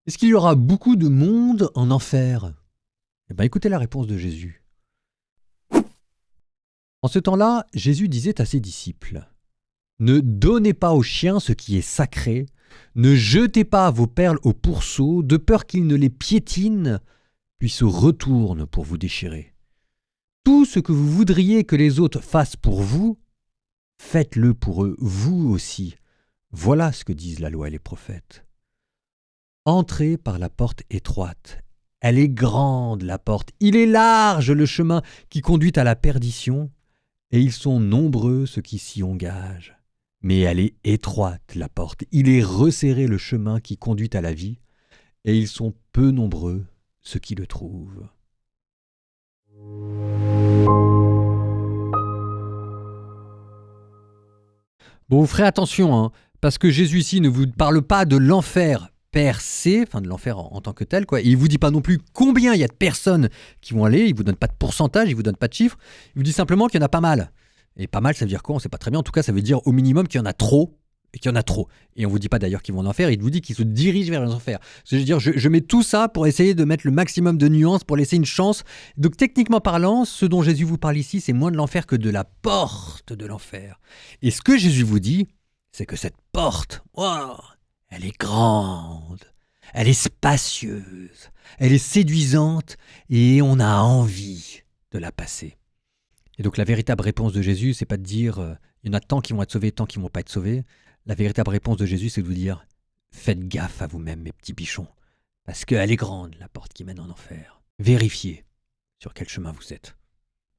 Est-ce qu'il y aura beaucoup de monde en enfer? Eh bien, écoutez la réponse de Jésus. En ce temps-là, Jésus disait à ses disciples, ne donnez pas aux chiens ce qui est sacré, ne jetez pas vos perles aux pourceaux, de peur qu'ils ne les piétinent, puis se retournent pour vous déchirer. Tout ce que vous voudriez que les autres fassent pour vous, faites-le pour eux, vous aussi. Voilà ce que disent la loi et les prophètes. Entrez par la porte étroite. Elle est grande, la porte. Il est large, le chemin qui conduit à la perdition, et ils sont nombreux ceux qui s'y engagent. Mais elle est étroite, la porte. Il est resserré le chemin qui conduit à la vie, et ils sont peu nombreux ceux qui le trouvent. Bon, vous ferez attention, hein, parce que Jésus ici ne vous parle pas de l'enfer per se, enfin de l'enfer en tant que tel, quoi. Et il vous dit pas non plus combien il y a de personnes qui vont aller, il vous donne pas de pourcentage, il vous donne pas de chiffres, il vous dit simplement qu'il y en a pas mal. Et pas mal, ça veut dire quoi? On sait pas très bien. En tout cas, ça veut dire au minimum qu'il y en a trop, et qu'il y en a trop. Et on vous dit pas d'ailleurs qu'ils vont en enfer, il vous dit qu'ils se dirigent vers les enfers. C'est-à-dire, je mets tout ça pour essayer de mettre le maximum de nuances, pour laisser une chance. Donc techniquement parlant, ce dont Jésus vous parle ici, c'est moins de l'enfer que de la porte de l'enfer. Et ce que Jésus vous dit, c'est que cette porte, wow, elle est grande, elle est spacieuse, elle est séduisante, et on a envie de la passer. Et donc la véritable réponse de Jésus, c'est pas de dire il y en a tant qui vont être sauvés, tant qui vont pas être sauvés. La véritable réponse de Jésus, c'est de vous dire faites gaffe à vous-même, mes petits bichons, parce qu'elle est grande, la porte qui mène en enfer. Vérifiez sur quel chemin vous êtes.